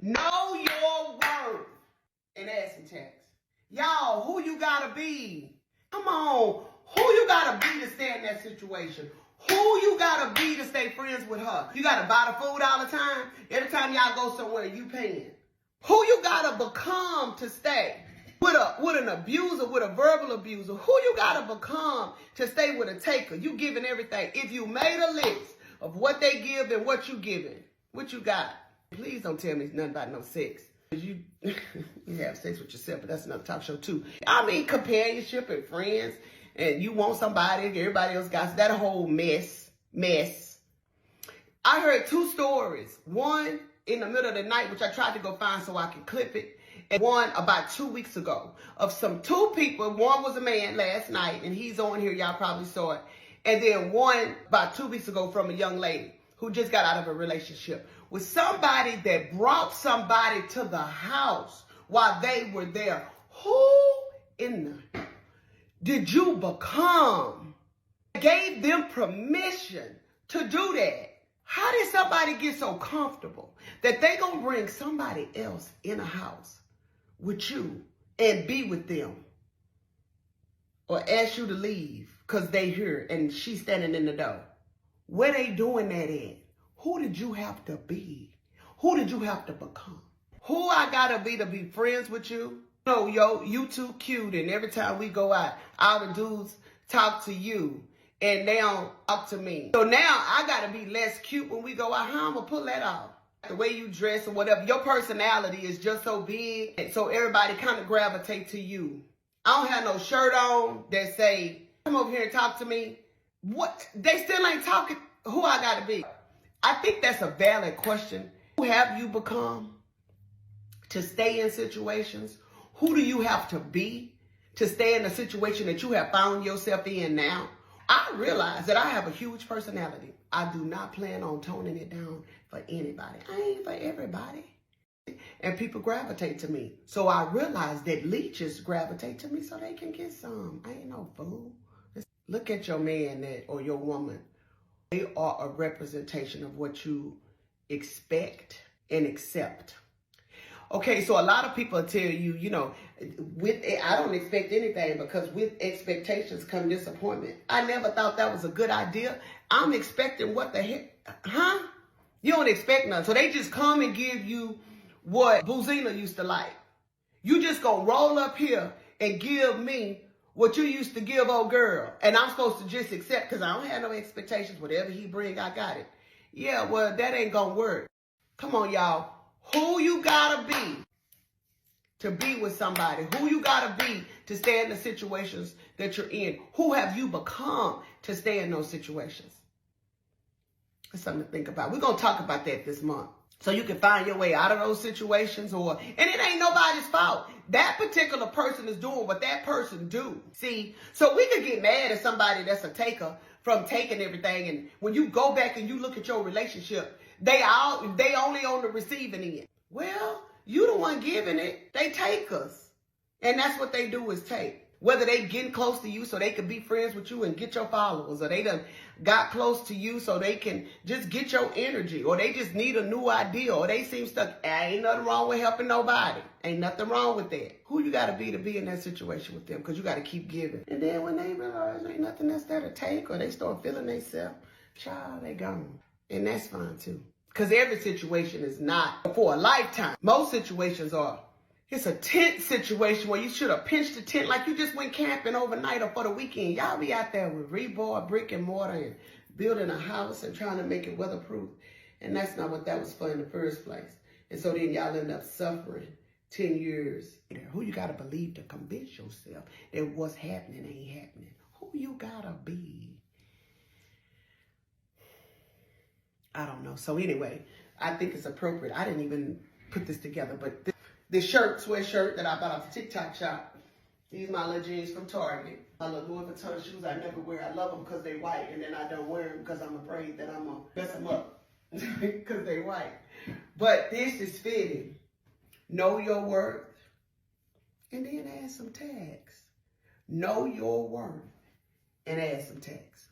Know your worth and add some tax. Y'all, who you gotta be? Come on. Who you gotta be to stay in that situation? Who you gotta be to stay friends with her? You gotta buy the food all the time? Every time y'all go somewhere, you paying. Who you gotta become to stay? With an abuser, with a verbal abuser, who you gotta become to stay with a taker? You giving everything. If you made a list of what they give and what you giving, what you got? Please don't tell me nothing about no sex. You have sex with yourself, but that's another talk show too. I mean, companionship and friends, and you want somebody, everybody else got that whole mess. I heard two stories. One in the middle of the night, which I tried to go find so I can clip it. And one about 2 weeks ago of two people. One was a man last night, and he's on here. Y'all probably saw it. And then one about 2 weeks ago from a young lady who just got out of a relationship with somebody that brought somebody to the house while they were there. Who in the did you become? Gave them permission to do that. How did somebody get so comfortable that they gonna bring somebody else in a house with you and be with them or ask you to leave because they here and she's standing in the door? Where they doing that at? Who did you have to be? Who did you have to become? Who I gotta be to be friends with you? No, you too cute, and every time we go out, all the dudes talk to you and they don't talk to me. So now I gotta be less cute when we go out. How I'm gonna pull that off? The way you dress or whatever, your personality is just so big, and so everybody kind of gravitate to you. I don't have no shirt on that say, come over here and talk to me. What? They still ain't talking. Who I gotta be? I think that's a valid question. Who have you become to stay in situations? Who do you have to be to stay in a situation that you have found yourself in now? I realize that I have a huge personality. I do not plan on toning it down for anybody. I ain't for everybody. And people gravitate to me. So I realize that leeches gravitate to me so they can get some. I ain't no fool. Look at your man or your woman. They are a representation of what you expect and accept. Okay, so a lot of people tell you, I don't expect anything because with expectations come disappointment. I never thought that was a good idea. I'm expecting what the heck? Huh? You don't expect nothing. So they just come and give you what Buzina used to like. You just gonna roll up here and give me what you used to give old girl. And I'm supposed to just accept because I don't have no expectations. Whatever he bring, I got it. Yeah, well, that ain't gonna work. Come on, y'all. Who you gotta be to be with somebody? Who you gotta be to stay in the situations that you're in? Who have you become to stay in those situations? That's something to think about. We're gonna talk about that this month. So you can find your way out of those situations and it ain't nobody's fault. That particular person is doing what that person do. See, so we could get mad at somebody that's a taker from taking everything. And when you go back and you look at your relationship, they only on the receiving end. Well, you the one giving it. They take us. And that's what they do is take. Whether they getting close to you so they can be friends with you and get your followers, or they done got close to you so they can just get your energy, or they just need a new idea, or they seem stuck. Ain't nothing wrong with helping nobody. Ain't nothing wrong with that. Who you got to be in that situation with them? Because you got to keep giving. And then when they realize ain't nothing that's there to take, or they start feeling themselves, child, they gone. And that's fine too. Because every situation is not for a lifetime. Most situations are. It's a tent situation where you should have pinched a tent like you just went camping overnight or for the weekend. Y'all be out there with rebar, brick and mortar, and building a house and trying to make it weatherproof. And that's not what that was for in the first place. And so then y'all end up suffering 10 years. Who you got to believe to convince yourself that what's happening ain't happening? Who you got to be? I don't know. So anyway, I think it's appropriate. I didn't even put this together, but this sweatshirt that I bought off the TikTok shop. These my little jeans from Target. My little Louis Vuitton shoes I never wear. I love them because they white, and then I don't wear them because I'm afraid that I'm going to mess them up because they white. But this is fitting. Know your worth, and then add some tags. Know your worth and add some tags.